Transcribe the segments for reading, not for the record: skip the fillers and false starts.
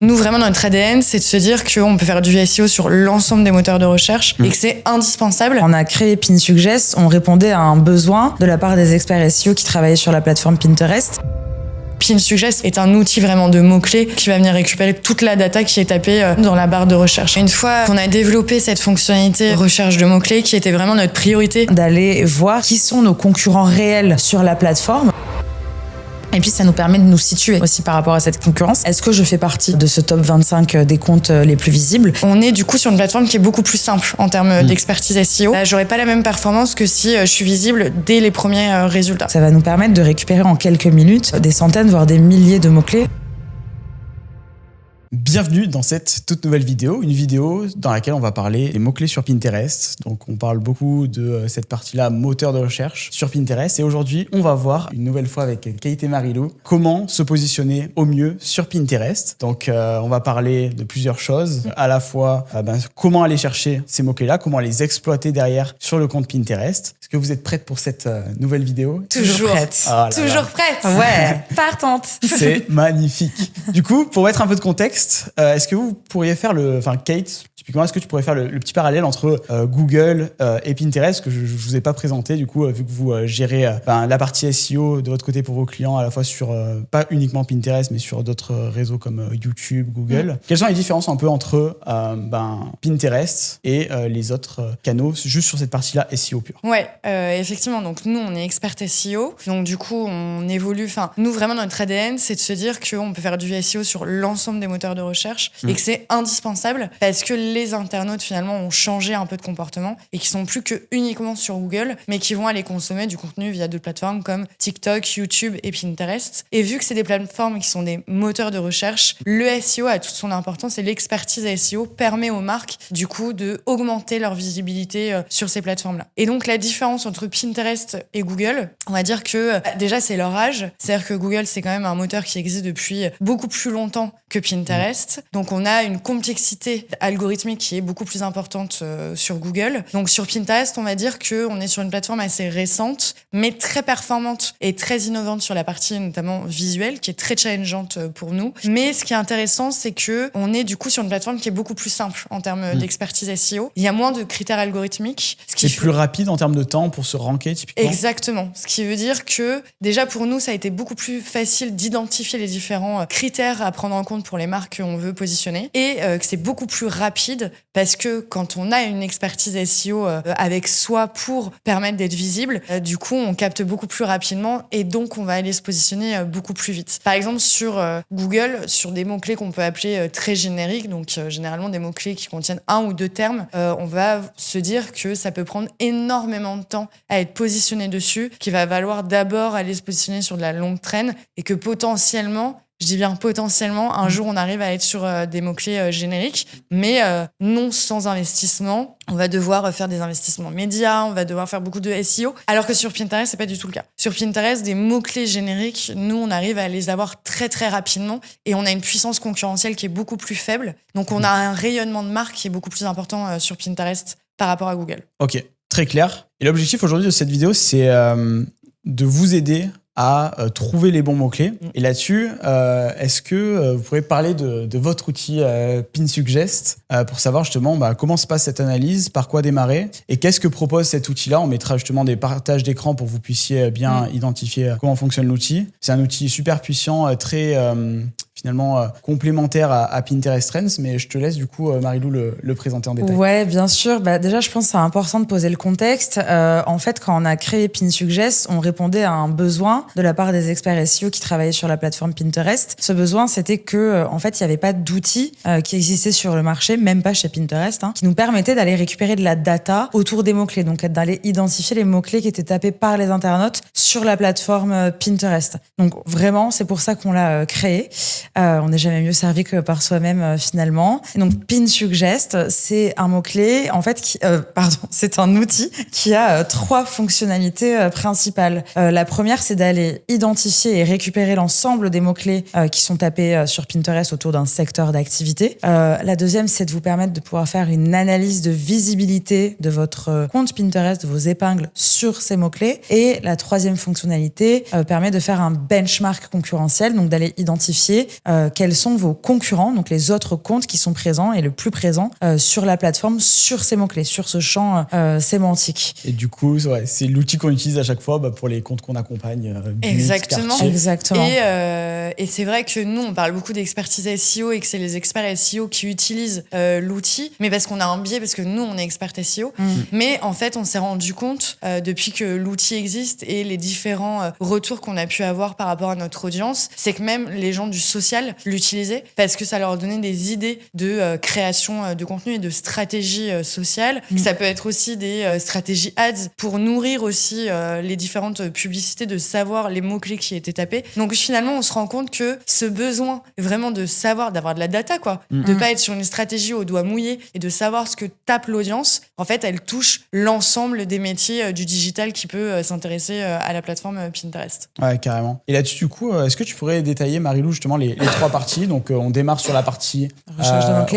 Nous, vraiment, notre ADN, c'est de se dire qu'on peut faire du SEO sur l'ensemble des moteurs de recherche et que c'est indispensable. On a créé PinSuggest, on répondait à un besoin de la part des experts SEO qui travaillaient sur la plateforme Pinterest. PinSuggest est un outil vraiment de mots-clés qui va venir récupérer toute la data qui est tapée dans la barre de recherche. Et une fois qu'on a développé cette fonctionnalité recherche de mots-clés qui était vraiment notre priorité, d'aller voir qui sont nos concurrents réels sur la plateforme. Et puis ça nous permet de nous situer aussi par rapport à cette concurrence. Est-ce que je fais partie de ce top 25 des comptes les plus visibles? On est du coup sur une plateforme qui est beaucoup plus simple en termes d'expertise SEO. Là, j'aurais pas la même performance que si je suis visible dès les premiers résultats. Ça va nous permettre de récupérer en quelques minutes des centaines voire des milliers de mots-clés. Bienvenue dans cette toute nouvelle vidéo, une vidéo dans laquelle on va parler des mots-clés sur Pinterest. Donc on parle beaucoup de cette partie-là, moteur de recherche sur Pinterest. Et aujourd'hui, on va voir une nouvelle fois avec Kate et Marilou comment se positionner au mieux sur Pinterest. Donc on va parler de plusieurs choses, à la fois comment aller chercher ces mots-clés-là, comment les exploiter derrière sur le compte Pinterest. Est-ce que vous êtes prête pour cette nouvelle vidéo? Toujours prête. Ah là Toujours là. prête. Ouais, partante. C'est magnifique. Du coup, pour mettre un peu de contexte, est-ce que vous pourriez faire Kate, typiquement, est-ce que tu pourrais faire le petit parallèle entre Google et Pinterest, que je vous ai pas présenté, du coup, vu que vous gérez la partie SEO de votre côté pour vos clients, à la fois sur, pas uniquement Pinterest, mais sur d'autres réseaux comme YouTube, Google. Quelles sont les différences un peu entre Pinterest et les autres canaux, juste sur cette partie-là SEO pure? Ouais, effectivement. Donc nous, on est expert SEO. Donc du coup, on évolue. Nous, vraiment, notre ADN, c'est de se dire qu'on peut faire du SEO sur l'ensemble des moteurs de recherche et que c'est indispensable parce que les internautes finalement ont changé un peu de comportement et qui sont plus que uniquement sur Google, mais qui vont aller consommer du contenu via d'autres plateformes comme TikTok, YouTube et Pinterest. Et vu que c'est des plateformes qui sont des moteurs de recherche, le SEO a toute son importance et l'expertise SEO permet aux marques du coup de augmenter leur visibilité sur ces plateformes-là. Et donc la différence entre Pinterest et Google, on va dire que déjà c'est leur âge, c'est-à-dire que Google c'est quand même un moteur qui existe depuis beaucoup plus longtemps que Pinterest. Donc on a une complexité algorithmique qui est beaucoup plus importante sur Google. Donc sur Pinterest, on va dire qu'on est sur une plateforme assez récente, mais très performante et très innovante sur la partie notamment visuelle, qui est très challengeante pour nous. Mais ce qui est intéressant, c'est que on est du coup sur une plateforme qui est beaucoup plus simple en termes d'expertise SEO. Il y a moins de critères algorithmiques. C'est plus rapide en termes de temps pour se ranker typiquement. Exactement. Ce qui veut dire que déjà pour nous, ça a été beaucoup plus facile d'identifier les différents critères à prendre en compte pour les marques qu'on veut positionner et que c'est beaucoup plus rapide parce que quand on a une expertise SEO avec soi pour permettre d'être visible, du coup on capte beaucoup plus rapidement et donc on va aller se positionner beaucoup plus vite. Par exemple sur Google, sur des mots-clés qu'on peut appeler très génériques, donc généralement des mots-clés qui contiennent un ou deux termes, on va se dire que ça peut prendre énormément de temps à être positionné dessus, qu'il va falloir d'abord aller se positionner sur de la longue traîne et que potentiellement, je dis bien potentiellement, un jour on arrive à être sur des mots-clés génériques, mais non sans investissement. On va devoir faire des investissements médias, on va devoir faire beaucoup de SEO, alors que sur Pinterest, c'est pas du tout le cas. Sur Pinterest, des mots-clés génériques, nous, on arrive à les avoir très très rapidement et on a une puissance concurrentielle qui est beaucoup plus faible. Donc on a un rayonnement de marque qui est beaucoup plus important sur Pinterest par rapport à Google. Ok, très clair. Et l'objectif aujourd'hui de cette vidéo, c'est de vous aider à trouver les bons mots-clés. Et là-dessus, est-ce que vous pourrez parler de votre outil PinSuggest pour savoir justement comment se passe cette analyse, par quoi démarrer et qu'est-ce que propose cet outil-là? On mettra justement des partages d'écran pour que vous puissiez bien identifier comment fonctionne l'outil. C'est un outil super puissant, très finalement complémentaire à Pinterest Trends, mais je te laisse du coup, Marilou, le présenter en détail. Ouais, bien sûr. Déjà, je pense que c'est important de poser le contexte. En fait, quand on a créé PinSuggest, on répondait à un besoin de la part des experts SEO qui travaillaient sur la plateforme Pinterest. Ce besoin, c'était que, en fait, il n'y avait pas d'outils qui existaient sur le marché, même pas chez Pinterest, qui nous permettaient d'aller récupérer de la data autour des mots-clés, donc d'aller identifier les mots-clés qui étaient tapés par les internautes sur la plateforme Pinterest. Donc vraiment, c'est pour ça qu'on l'a créé. On n'est jamais mieux servi que par soi-même finalement. Et donc PinSuggest, c'est un mot-clé, en fait, c'est un outil qui a 3 fonctionnalités principales. La première, c'est d'aller identifier et récupérer l'ensemble des mots-clés qui sont tapés sur Pinterest autour d'un secteur d'activité. La deuxième, c'est de vous permettre de pouvoir faire une analyse de visibilité de votre compte Pinterest, de vos épingles sur ces mots-clés. Et la troisième fonctionnalité permet de faire un benchmark concurrentiel, donc d'aller identifier quels sont vos concurrents, donc les autres comptes qui sont présents et le plus présents sur la plateforme, sur ces mots-clés, sur ce champ sémantique. Et du coup, ouais, c'est l'outil qu'on utilise à chaque fois pour les comptes qu'on accompagne. Exactement. Exactement. Et c'est vrai que nous, on parle beaucoup d'expertise SEO et que c'est les experts SEO qui utilisent l'outil, mais parce qu'on a un biais, parce que nous, on est experts SEO. Mais en fait, on s'est rendu compte, depuis que l'outil existe et les différents retours qu'on a pu avoir par rapport à notre audience, c'est que même les gens du social l'utilisaient parce que ça leur donnait des idées de création de contenu et de stratégie sociale. Ça peut être aussi des stratégies ads pour nourrir aussi les différentes publicités, de savoir les mots-clés qui étaient tapés. Donc finalement, on se rend compte que ce besoin vraiment de savoir, d'avoir de la data, quoi, de pas être sur une stratégie au doigt mouillé et de savoir ce que tape l'audience, en fait, elle touche l'ensemble des métiers du digital qui peut s'intéresser à la plateforme Pinterest. Ouais, carrément. Et là-dessus, du coup, est-ce que tu pourrais détailler, Marie-Lou, justement les trois parties? Donc, on démarre sur la partie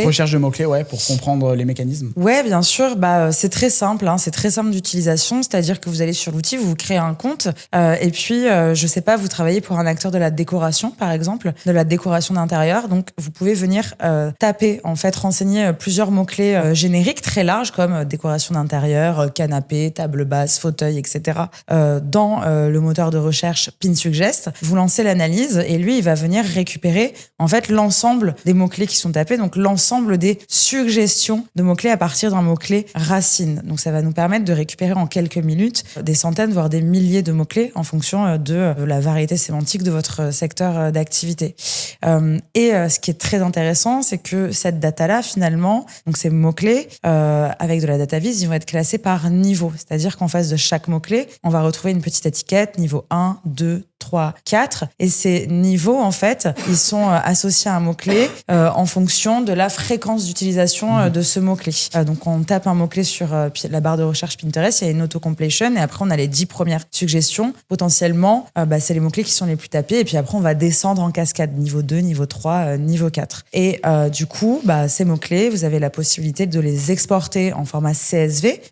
recherche de mots-clés, ouais, pour comprendre les mécanismes. Ouais, bien sûr. C'est très simple. C'est très simple d'utilisation. C'est-à-dire que vous allez sur l'outil, vous créez un compte, et puis, je sais pas, vous travaillez pour un acteur de la décoration, par exemple, de la décoration d'intérieur. Donc, vous pouvez venir taper, en fait, renseigner plusieurs mots-clés génériques très larges comme décoration d'intérieur, canapé, table basse, fauteuil, etc. Dans le moteur de recherche Pinsuggest. Vous lancez l'analyse et lui, il va venir récupérer en fait l'ensemble des mots-clés qui sont tapés, donc l'ensemble des suggestions de mots-clés à partir d'un mot-clé racine. Donc ça va nous permettre de récupérer en quelques minutes des centaines, voire des milliers de mots-clés en fonction de la variété sémantique de votre secteur d'activité. Et ce qui est très intéressant, c'est que cette data-là, finalement, donc ces mots-clés, avec de la data vis, ils vont être classés par niveau. C'est-à-dire qu'en face de chaque mot-clé, on va retrouver une petite étiquette, niveau 1, 2, 3, 4. Et ces niveaux, en fait, ils sont associés à un mot-clé en fonction de la fréquence d'utilisation de ce mot-clé. Donc, on tape un mot-clé sur la barre de recherche Pinterest, il y a une auto-completion et après, on a les 10 premières suggestions. Potentiellement, c'est les mots-clés qui sont les plus tapés. Et puis après, on va descendre en cascade, niveau 2, niveau 3, niveau 4. Et du coup, ces mots-clés, vous avez la possibilité de les exporter en format CSV,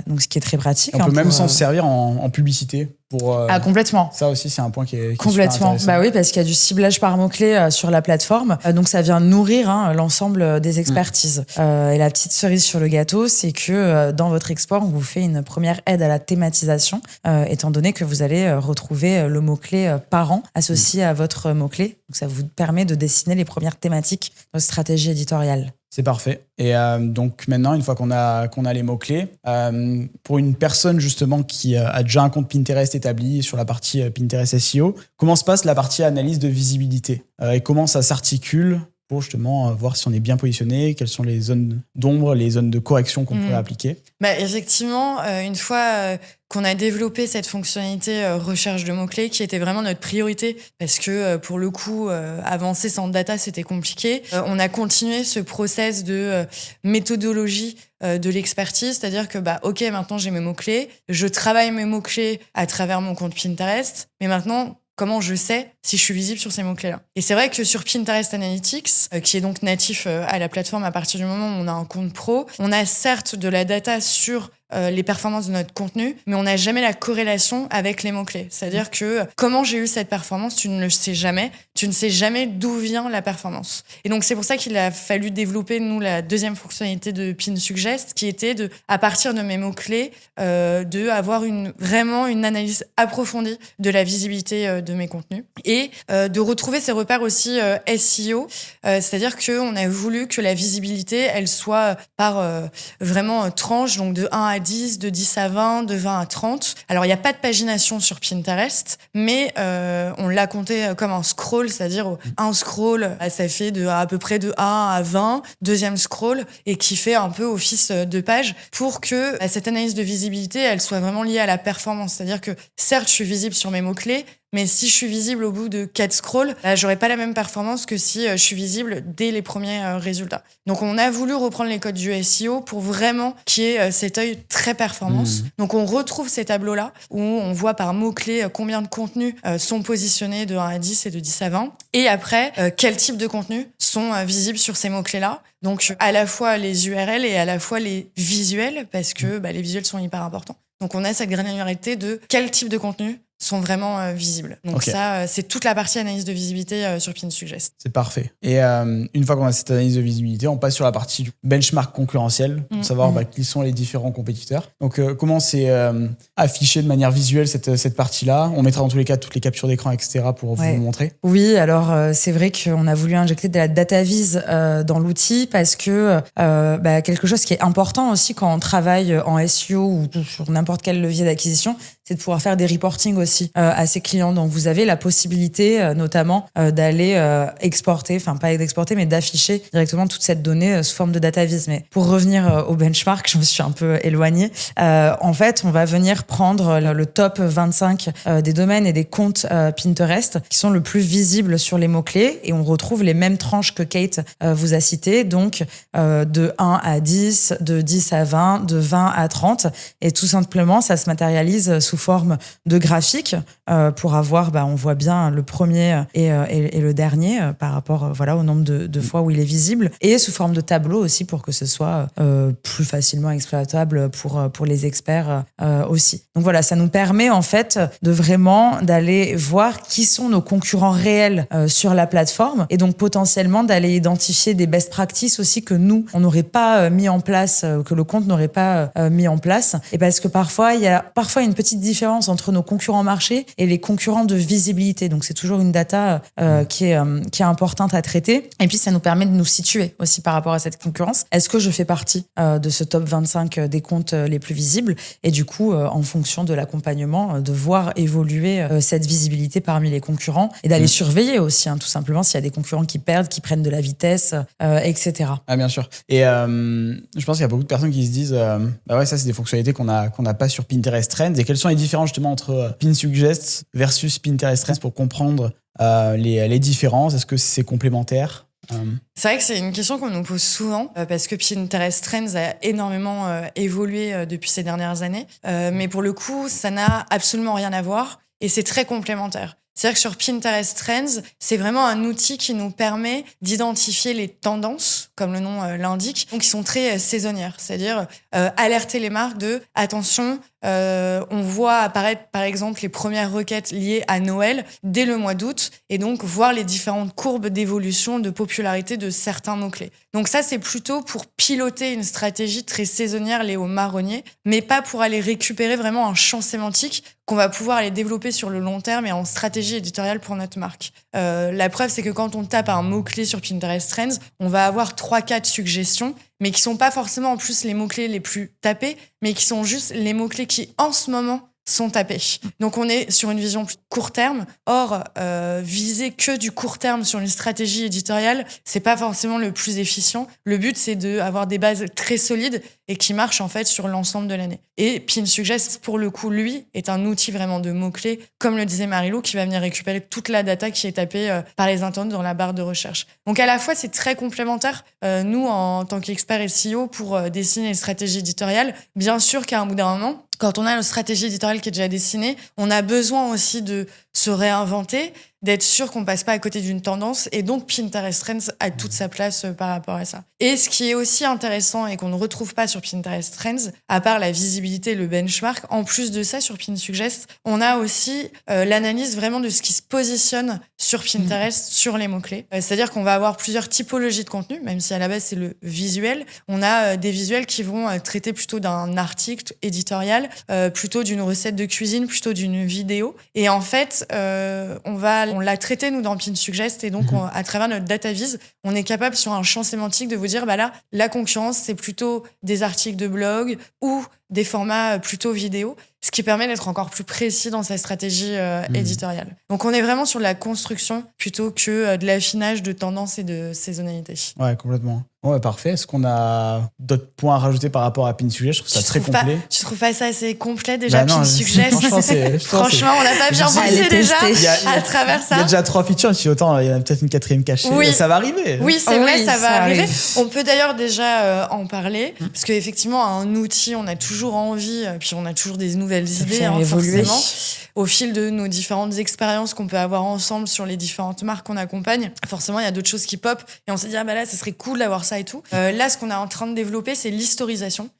donc ce qui est très pratique. On peut même s'en servir en publicité. Complètement. Ça aussi, c'est un point qui est complètement. Super Oui, parce qu'il y a du ciblage par mots-clés sur la plateforme. Donc, ça vient nourrir l'ensemble des expertises. Et la petite cerise sur le gâteau, c'est que dans votre export, on vous fait une première aide à la thématisation, étant donné que vous allez retrouver le mot-clé parent associé à votre mot-clé. Donc, ça vous permet de dessiner les premières thématiques de votre stratégie éditoriale. C'est parfait. Et donc maintenant, une fois qu'on a les mots-clés, pour une personne justement qui a déjà un compte Pinterest établi sur la partie Pinterest SEO, comment se passe la partie analyse de visibilité et comment ça s'articule pour justement voir si on est bien positionné, quelles sont les zones d'ombre, les zones de correction qu'on pourrait appliquer? Effectivement, une fois qu'on a développé cette fonctionnalité recherche de mots-clés qui était vraiment notre priorité parce que pour le coup, avancer sans data, c'était compliqué. On a continué ce process de méthodologie de l'expertise, c'est-à-dire que ok, maintenant j'ai mes mots-clés, je travaille mes mots-clés à travers mon compte Pinterest, mais maintenant, comment je sais si je suis visible sur ces mots-clés-là? Et c'est vrai que sur Pinterest Analytics, qui est donc natif à la plateforme à partir du moment où on a un compte pro, on a certes de la data sur les performances de notre contenu, mais on n'a jamais la corrélation avec les mots-clés. C'est-à-dire que comment j'ai eu cette performance, tu ne le sais jamais. Tu ne sais jamais d'où vient la performance. Et donc, c'est pour ça qu'il a fallu développer, nous, la deuxième fonctionnalité de Pinsuggest, qui était à partir de mes mots-clés, de avoir vraiment une analyse approfondie de la visibilité de mes contenus et de retrouver ces repères aussi SEO. C'est-à-dire qu'on a voulu que la visibilité, elle soit par vraiment tranche, donc de 1 à 10, de 10 à 20, de 20 à 30. Alors, il n'y a pas de pagination sur Pinterest, mais on l'a compté comme un scroll, c'est-à-dire un scroll, ça fait à peu près de 1 à 20, deuxième scroll, et qui fait un peu office de page pour que cette analyse de visibilité, elle soit vraiment liée à la performance. C'est-à-dire que certes, je suis visible sur mes mots-clés, mais si je suis visible au bout de 4 scrolls, j'aurai pas la même performance que si je suis visible dès les premiers résultats. Donc, on a voulu reprendre les codes du SEO pour vraiment qu'il y ait cet œil très performance. Donc, on retrouve ces tableaux-là où on voit par mots-clés combien de contenus sont positionnés de 1 à 10 et de 10 à 20. Et après, quel type de contenus sont visibles sur ces mots-clés-là. Donc, à la fois les URL et à la fois les visuels, parce que les visuels sont hyper importants. Donc, on a cette granularité de quel type de contenu sont vraiment visibles. Donc ça, c'est toute la partie analyse de visibilité sur PinSuggest. C'est parfait. Et une fois qu'on a cette analyse de visibilité, on passe sur la partie benchmark concurrentiel pour savoir qui sont les différents compétiteurs. Donc comment c'est affiché de manière visuelle cette partie-là. On mettra dans tous les cas toutes les captures d'écran, etc. pour vous montrer. Oui, alors c'est vrai qu'on a voulu injecter de la data vise dans l'outil parce que quelque chose qui est important aussi quand on travaille en SEO ou sur n'importe quel levier d'acquisition, c'est de pouvoir faire des reporting aussi à ses clients. Donc vous avez la possibilité notamment d'aller exporter, enfin pas d'exporter, mais d'afficher directement toute cette donnée sous forme de data vise. Mais pour revenir au benchmark, je me suis un peu éloignée. En fait, on va venir prendre le top 25 des domaines et des comptes Pinterest qui sont le plus visibles sur les mots-clés et on retrouve les mêmes tranches que Kate vous a citées, donc de 1 à 10, de 10 à 20, de 20 à 30 et tout simplement ça se matérialise sous forme de graphique pour avoir, on voit bien le premier et le dernier par rapport au nombre de fois où il est visible et sous forme de tableau aussi pour que ce soit plus facilement exploitable pour les experts aussi. Donc voilà, ça nous permet en fait de vraiment d'aller voir qui sont nos concurrents réels sur la plateforme et donc potentiellement d'aller identifier des best practices aussi que nous, on n'aurait pas mis en place, que le compte n'aurait pas mis en place. Et parce que parfois, il y a une petite différence entre nos concurrents marché et les concurrents de visibilité. Donc c'est toujours une data qui est importante à traiter. Et puis ça nous permet de nous situer aussi par rapport à cette concurrence. Est-ce que je fais partie de ce top 25 des comptes les plus visibles? Et du coup, en fonction de l'accompagnement, de voir évoluer cette visibilité parmi les concurrents et d'aller surveiller aussi, tout simplement, s'il y a des concurrents qui perdent, qui prennent de la vitesse, etc. Ah, bien sûr. Et je pense qu'il y a beaucoup de personnes qui se disent ça, c'est des fonctionnalités qu'on n'a pas sur Pinterest Trends. Et quelles sont les différences justement entre PinSuggest versus Pinterest Trends pour comprendre les différences? Est-ce que c'est complémentaire? C'est vrai que c'est une question qu'on nous pose souvent parce que Pinterest Trends a énormément évolué depuis ces dernières années. Mais pour le coup, ça n'a absolument rien à voir et c'est très complémentaire. C'est-à-dire que sur Pinterest Trends, c'est vraiment un outil qui nous permet d'identifier les tendances, comme le nom l'indique, donc qui sont très saisonnières. C'est-à-dire alerter les marques de « attention, on voit apparaître par exemple les premières requêtes liées à Noël dès le mois d'août et donc voir les différentes courbes d'évolution de popularité de certains mots-clés. Donc ça, c'est plutôt pour piloter une stratégie très saisonnière liée au marronnier, mais pas pour aller récupérer vraiment un champ sémantique qu'on va pouvoir aller développer sur le long terme et en stratégie éditoriale pour notre marque. La preuve, c'est que quand on tape un mot-clé sur Pinterest Trends, on va avoir 3-4 suggestions, mais qui sont pas forcément en plus les mots-clés les plus tapés, mais qui sont juste les mots-clés qui, en ce moment, sont tapés. Donc on est sur une vision plus court terme. Or, viser que du court terme sur une stratégie éditoriale, c'est pas forcément le plus efficient. Le but, c'est d'avoir des bases très solides et qui marchent en fait sur l'ensemble de l'année. Et PinSuggest, pour le coup, lui, est un outil vraiment de mots-clés, comme le disait Marie-Lou, qui va venir récupérer toute la data qui est tapée par les internautes dans la barre de recherche. Donc à la fois, c'est très complémentaire. Nous, en tant qu'experts SEO, pour dessiner une stratégie éditoriale, bien sûr qu'à un bout d'un moment, quand on a une stratégie éditoriale qui est déjà dessinée, on a besoin aussi de se réinventer, d'être sûr qu'on passe pas à côté d'une tendance. Et donc, Pinterest Trends a toute sa place par rapport à ça. Et ce qui est aussi intéressant et qu'on ne retrouve pas sur Pinterest Trends, à part la visibilité et le benchmark, en plus de ça, sur PinSuggest, on a aussi l'analyse vraiment de ce qui se positionne sur Pinterest, sur les mots-clés. C'est-à-dire qu'on va avoir plusieurs typologies de contenu, même si à la base, c'est le visuel. On a des visuels qui vont traiter plutôt d'un article éditorial, plutôt d'une recette de cuisine, plutôt d'une vidéo. Et en fait, on l'a traité, nous, dans PinSuggest, et donc, à travers notre data vise, on est capable, sur un champ sémantique, de vous dire, là, la concurrence, c'est plutôt des articles de blog ou des formats plutôt vidéo, ce qui permet d'être encore plus précis dans sa stratégie éditoriale. Donc, on est vraiment sur la construction plutôt que de l'affinage de tendances et de saisonnalité. Ouais, complètement. Ouais, parfait. Est-ce qu'on a d'autres points à rajouter par rapport à PinSuggest? Je trouve ça très complet. Tu trouves pas ça assez complet déjà, PinSuggest? Franchement, on l'a pas bien bossé déjà à travers ça. Il y a déjà 3 features, je suis autant, il y en a peut-être une 4e cachée. Oui. Ça va arriver. Oui, c'est vrai, ça va arriver. On peut d'ailleurs déjà en parler, parce qu'effectivement, un outil, on a toujours envie, puis on a toujours des nouvelles idées, forcément. Au fil de nos différentes expériences qu'on peut avoir ensemble sur les différentes marques qu'on accompagne, forcément, il y a d'autres choses qui pop, et on s'est dit, là, ça serait cool d'avoir ça ça et tout. Là, ce qu'on est en train de développer, c'est l'historisation.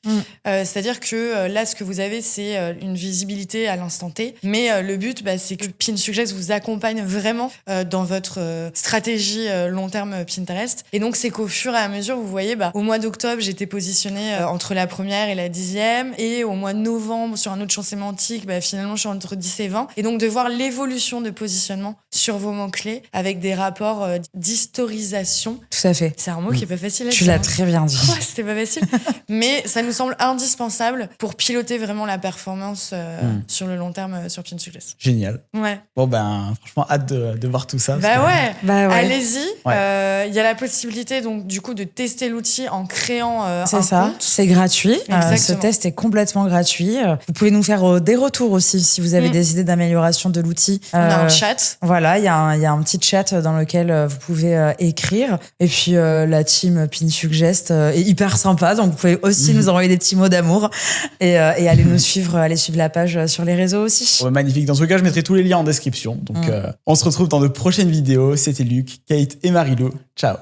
C'est-à-dire que là, ce que vous avez, c'est une visibilité à l'instant T. Mais le but, c'est que PinSuggest vous accompagne vraiment dans votre stratégie long terme Pinterest. Et donc, c'est qu'au fur et à mesure, vous voyez, au mois d'octobre, j'étais positionnée entre la première et la 10e. Et au mois de novembre, sur un autre champ sémantique, finalement, je suis entre 10 et 20. Et donc, de voir l'évolution de positionnement sur vos mots-clés avec des rapports d'historisation. Tout à fait. C'est un mot qui est pas facile à dire. Tu l'as très bien dit. Ouais, c'était pas facile. Mais ça nous semble indispensable pour piloter vraiment la performance sur le long terme sur PinSuggest. Génial. Ouais. Bon, franchement, hâte de voir tout ça. Ouais. Allez-y. Ouais. Il y a la possibilité, donc, du coup, de tester l'outil en créant un C'est ça. compte. C'est gratuit. Exactement. Ce test est complètement gratuit. Vous pouvez nous faire des retours aussi si vous avez des idées d'amélioration de l'outil. On a un chat. Voilà, il y a un petit chat dans lequel vous pouvez écrire. Et puis, la team PinSuggest est hyper sympa. Donc, vous pouvez aussi nous envoyer des petits mots d'amour et aller nous suivre, aller suivre la page sur les réseaux aussi. Ouais, magnifique. Dans ce cas, je mettrai tous les liens en description. Donc, on se retrouve dans de prochaines vidéos. C'était Luc, Kate et Marilou. Ciao.